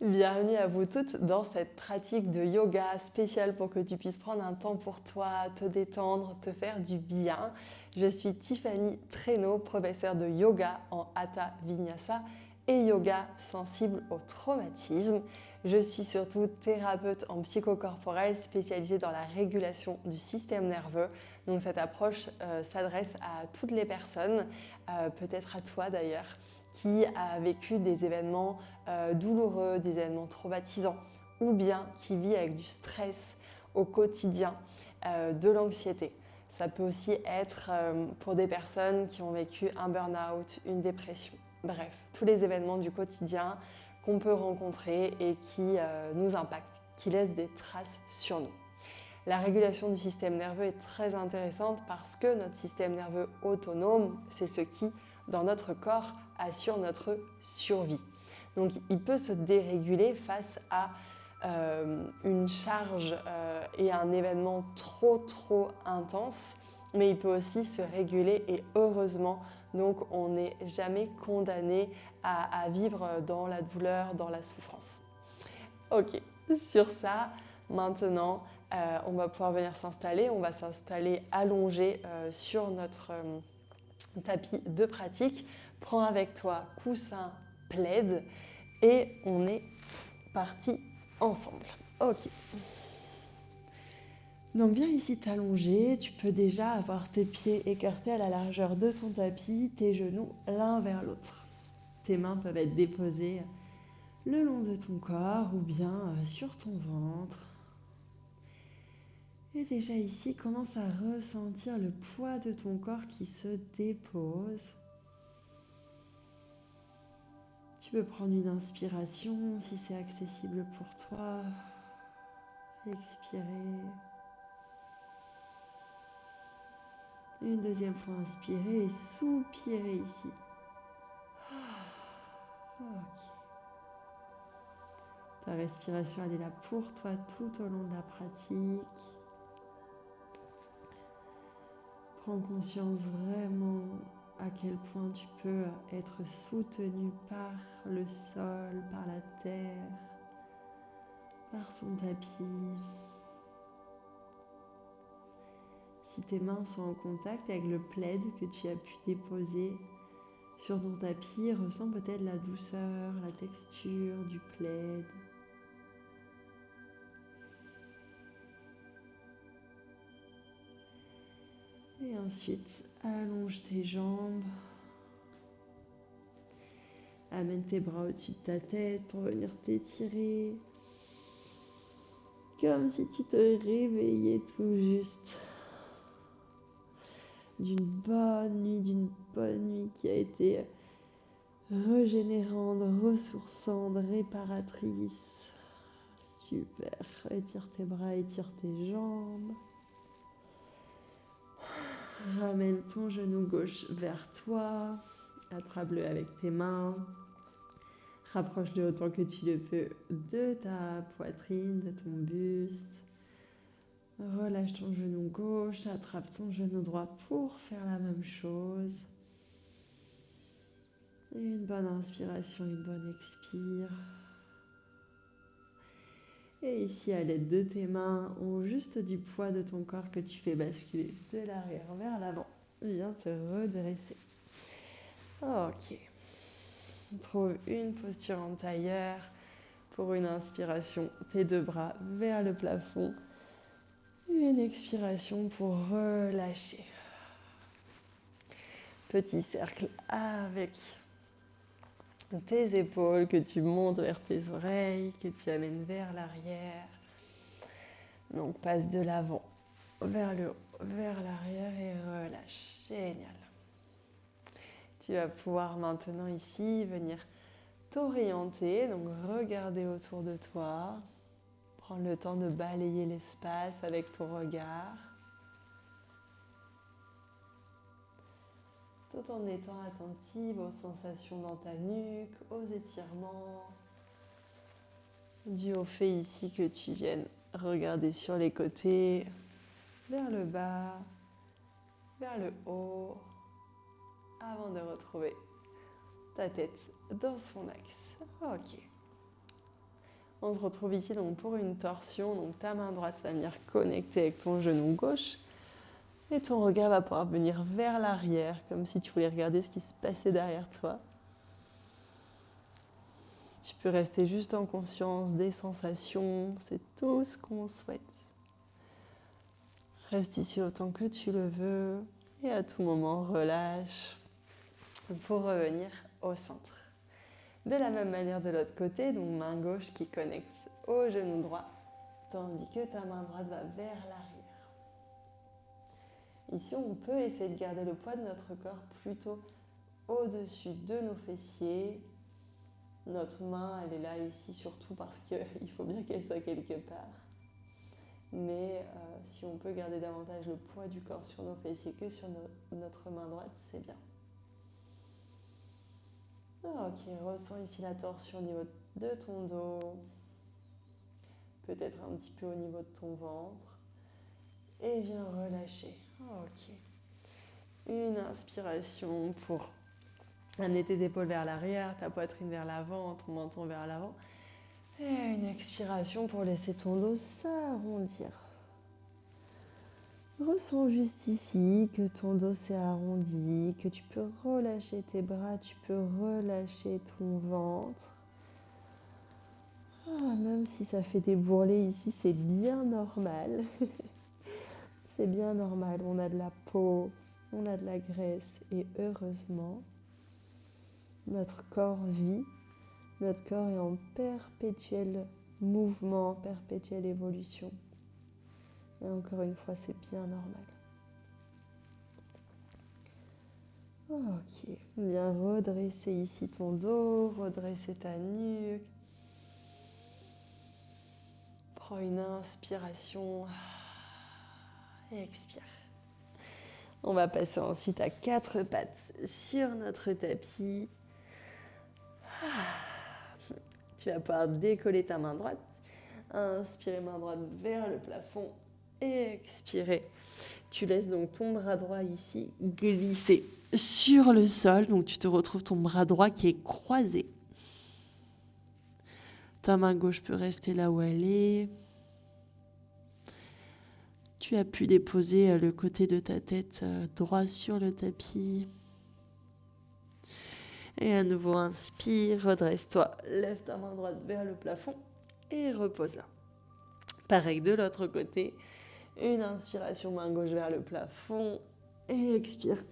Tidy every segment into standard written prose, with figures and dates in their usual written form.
Bienvenue à vous toutes dans cette pratique de yoga spéciale pour que tu puisses prendre un temps pour toi, te détendre, te faire du bien. Je suis Tiffany Traîneau, professeure de yoga en Hatha Vinyasa et yoga sensible au traumatisme. Je suis surtout thérapeute en psychocorporel spécialisée dans la régulation du système nerveux. Donc cette approche s'adresse à toutes les personnes, peut-être à toi d'ailleurs, qui a vécu des événements douloureux, des événements traumatisants, ou bien qui vit avec du stress au quotidien, de l'anxiété. Ça peut aussi être pour des personnes qui ont vécu un burn-out, une dépression. Bref, tous les événements du quotidien qu'on peut rencontrer et qui nous impactent, qui laissent des traces sur nous. La régulation du système nerveux est très intéressante parce que notre système nerveux autonome, c'est ce qui, dans notre corps, assure notre survie. Donc il peut se déréguler face à une charge et un événement trop intense, mais il peut aussi se réguler et heureusement, donc on n'est jamais condamné à vivre dans la douleur, dans la souffrance. Ok, sur ça, maintenant, on va pouvoir venir s'installer. On va s'installer allongé sur notre tapis de pratique. Prends avec toi coussin, plaid et on est parti ensemble. Ok. Donc viens ici t'allonger. Tu peux déjà avoir tes pieds écartés à la largeur de ton tapis, tes genoux l'un vers l'autre. Tes mains peuvent être déposées le long de ton corps ou bien sur ton ventre. Et déjà ici, commence à ressentir le poids de ton corps qui se dépose. Tu peux prendre une inspiration si c'est accessible pour toi. Expirer. Une deuxième fois, inspirer et soupirer ici. Ok. Ta respiration, elle est là pour toi tout au long de la pratique. Prends conscience vraiment à quel point tu peux être soutenu par le sol, par la terre, par ton tapis. Si tes mains sont en contact avec le plaid que tu as pu déposer sur ton tapis, ressens peut-être la douceur, la texture du plaid. Et ensuite, allonge tes jambes. Amène tes bras au-dessus de ta tête pour venir t'étirer. Comme si tu te réveillais tout juste d'une bonne nuit qui a été régénérante, ressourçante, réparatrice. Super. Étire tes bras, étire tes jambes. Ramène ton genou gauche vers toi. Attrape-le avec tes mains. Rapproche-le autant que tu le peux de ta poitrine, de ton buste. Relâche ton genou gauche, attrape ton genou droit pour faire la même chose. Une bonne inspiration, une bonne expire. Et ici, à l'aide de tes mains ou juste du poids de ton corps que tu fais basculer de l'arrière vers l'avant, viens te redresser. Ok. Trouve une posture en tailleur. Pour une inspiration, tes deux bras vers le plafond. Une expiration pour relâcher. Petit cercle avec tes épaules que tu montes vers tes oreilles, que tu amènes vers l'arrière. Donc passe de l'avant vers le haut, vers l'arrière et relâche. Génial. Tu vas pouvoir maintenant ici venir t'orienter, donc regarder autour de toi. Prendre le temps de balayer l'espace avec ton regard. Tout en étant attentive aux sensations dans ta nuque, aux étirements, dû au fait ici que tu viennes regarder sur les côtés, vers le bas, vers le haut, avant de retrouver ta tête dans son axe. Ok. On se retrouve ici donc pour une torsion. Donc ta main droite va venir connecter avec ton genou gauche. Et ton regard va pouvoir venir vers l'arrière, comme si tu voulais regarder ce qui se passait derrière toi. Tu peux rester juste en conscience des sensations, c'est tout ce qu'on souhaite. Reste ici autant que tu le veux et à tout moment relâche pour revenir au centre. De la même manière de l'autre côté, donc main gauche qui connecte au genou droit, tandis que ta main droite va vers l'arrière. Ici, on peut essayer de garder le poids de notre corps plutôt au-dessus de nos fessiers. Notre main, elle est là ici surtout parce qu'il faut bien qu'elle soit quelque part. Mais si on peut garder davantage le poids du corps sur nos fessiers que sur notre main droite, c'est bien. Ok, ressens ici la torsion au niveau de ton dos, peut-être un petit peu au niveau de ton ventre. Et viens relâcher. Ok. Une inspiration pour amener tes épaules vers l'arrière, ta poitrine vers l'avant, ton menton vers l'avant. Et une expiration pour laisser ton dos s'arrondir. Ressens juste ici que ton dos s'est arrondi, que tu peux relâcher tes bras, tu peux relâcher ton ventre. Même si ça fait des bourrelets ici, c'est bien normal. C'est bien normal, on a de la peau, on a de la graisse et heureusement, notre corps vit, notre corps est en perpétuel mouvement, perpétuelle évolution. Et encore une fois, c'est bien normal. Ok, viens redresser ici ton dos, redresser ta nuque. Prends une inspiration et expire. On va passer ensuite à 4 pattes sur notre tapis. Tu vas pouvoir décoller ta main droite. Inspirer main droite vers le plafond et expirer. Tu laisses donc ton bras droit ici glisser sur le sol. Donc tu te retrouves ton bras droit qui est croisé. Ta main gauche peut rester là où elle est. Tu as pu déposer le côté de ta tête droit sur le tapis. Et à nouveau, inspire, redresse-toi, lève ta main droite vers le plafond et repose-la. Pareil de l'autre côté, une inspiration main gauche vers le plafond et expire.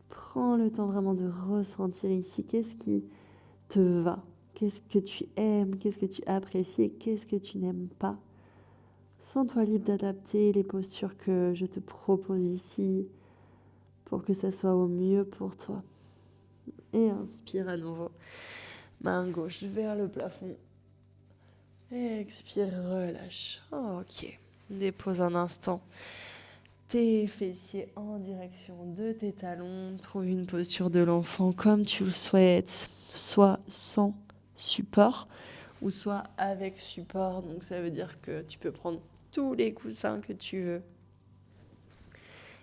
Prends le temps vraiment de ressentir ici qu'est-ce qui te va, qu'est-ce que tu aimes, qu'est-ce que tu apprécies et qu'est-ce que tu n'aimes pas. Sens-toi libre d'adapter les postures que je te propose ici pour que ça soit au mieux pour toi. Et inspire à nouveau. Main gauche vers le plafond. Et expire, relâche. Ok. Dépose un instant tes fessiers en direction de tes talons. Trouve une posture de l'enfant comme tu le souhaites. Soit sans support ou soit avec support. Donc ça veut dire que tu peux prendre tous les coussins que tu veux.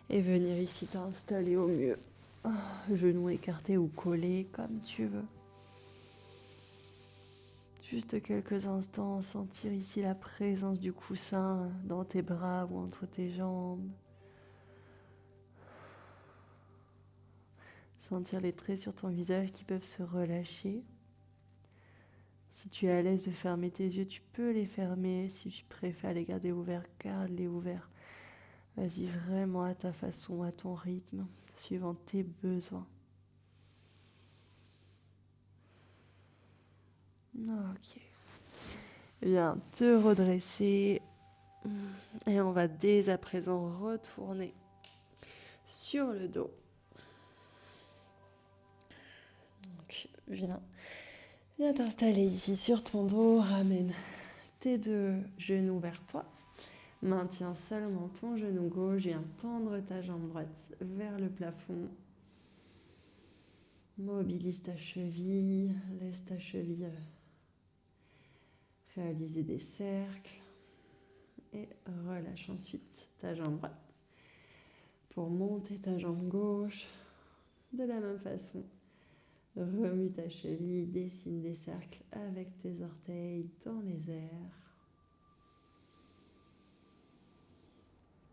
Et venir ici t'installer au mieux. Genoux écartés ou collés comme tu veux. Juste quelques instants, sentir ici la présence du coussin dans tes bras ou entre tes jambes. Sentir les traits sur ton visage qui peuvent se relâcher. Si tu es à l'aise de fermer tes yeux, tu peux les fermer. Si tu préfères les garder ouverts, garde-les ouverts. Vas-y vraiment à ta façon, à ton rythme, suivant tes besoins. Ok. Viens te redresser. Et on va dès à présent retourner sur le dos. Donc, viens t'installer ici sur ton dos. Ramène tes 2 genoux vers toi. Maintiens seulement ton genou gauche. Viens tendre ta jambe droite vers le plafond. Mobilise ta cheville. Laisse ta cheville réaliser des cercles. Et relâche ensuite ta jambe droite pour monter ta jambe gauche de la même façon. Remue ta cheville, dessine des cercles avec tes orteils dans les airs.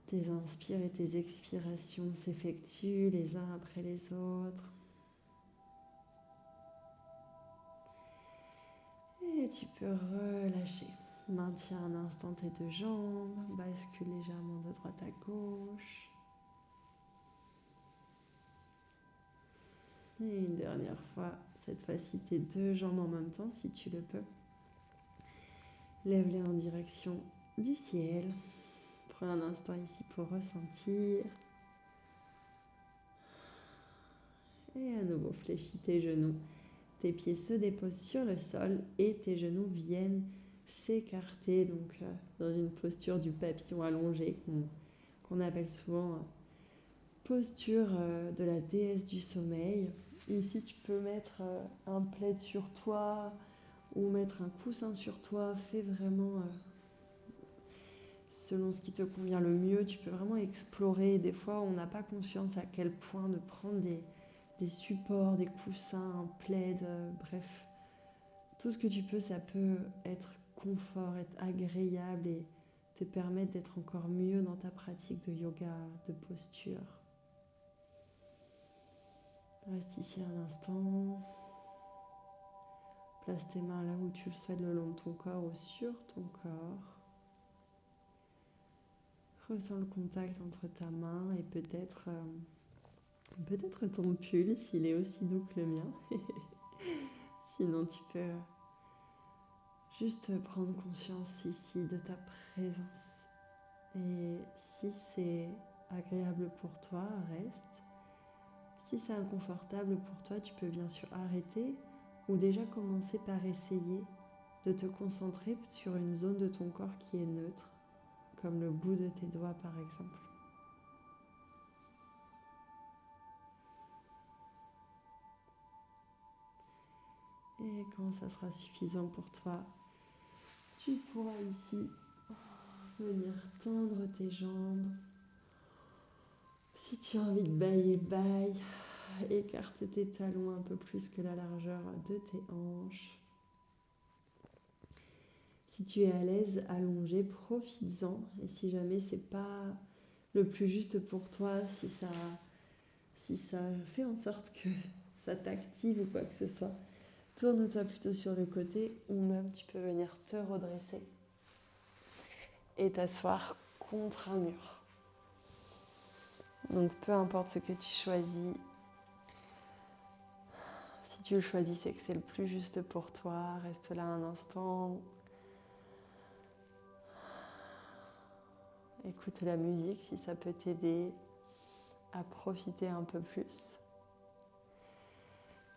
Tes inspires et tes expirations s'effectuent les uns après les autres. Et tu peux relâcher. Maintiens un instant tes deux jambes, bascule légèrement de droite à gauche. Et une dernière fois, cette fois-ci tes deux jambes en même temps si tu le peux. Lève-les en direction du ciel. Prends un instant ici pour ressentir. Et à nouveau, fléchis tes genoux. Tes pieds se déposent sur le sol et tes genoux viennent s'écarter, donc dans une posture du papillon allongé qu'on appelle souvent posture de la déesse du sommeil. Ici, tu peux mettre un plaid sur toi ou mettre un coussin sur toi. Fais vraiment selon ce qui te convient le mieux. Tu peux vraiment explorer. Des fois, on n'a pas conscience à quel point de prendre des supports, des coussins, un plaid, bref. Tout ce que tu peux, ça peut être confort, être agréable et te permettre d'être encore mieux dans ta pratique de yoga, de posture. Reste ici un instant. Place tes mains là où tu le souhaites, le long de ton corps ou sur ton corps. Ressens le contact entre ta main et peut-être ton pull s'il est aussi doux que le mien. Sinon, tu peux juste prendre conscience ici de ta présence. Et si c'est agréable pour toi, reste. Si c'est inconfortable pour toi, tu peux bien sûr arrêter ou déjà commencer par essayer de te concentrer sur une zone de ton corps qui est neutre, comme le bout de tes doigts par exemple. Et quand ça sera suffisant pour toi, tu pourras ici venir tendre tes jambes. Si tu as envie de bailler, baille. Écarte tes talons un peu plus que la largeur de tes hanches. Si tu es à l'aise, allongé, profites-en. Et si jamais c'est pas le plus juste pour toi, si ça fait en sorte que ça t'active ou quoi que ce soit, tourne-toi plutôt sur le côté ou même tu peux venir te redresser et t'asseoir contre un mur. Donc peu importe ce que tu choisis, si tu le choisis, c'est que c'est le plus juste pour toi. Reste là un instant. Écoute la musique si ça peut t'aider à profiter un peu plus.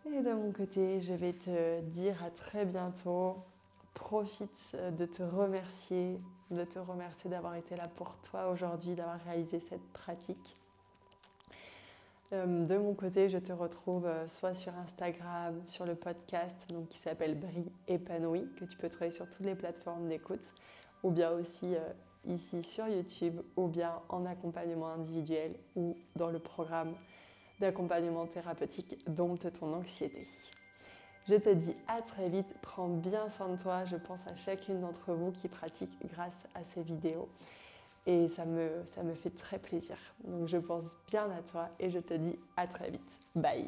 Et de mon côté, je vais te dire à très bientôt. Profite de te remercier d'avoir été là pour toi aujourd'hui, d'avoir réalisé cette pratique. De mon côté, je te retrouve soit sur Instagram, sur le podcast donc, qui s'appelle Brie épanouie, que tu peux trouver sur toutes les plateformes d'écoute, ou bien aussi ici sur YouTube, ou bien en accompagnement individuel ou dans le programme d'accompagnement thérapeutique Dompte ton anxiété. Je te dis à très vite, prends bien soin de toi, je pense à chacune d'entre vous qui pratique grâce à ces vidéos et ça me fait très plaisir. Donc je pense bien à toi et je te dis à très vite. Bye!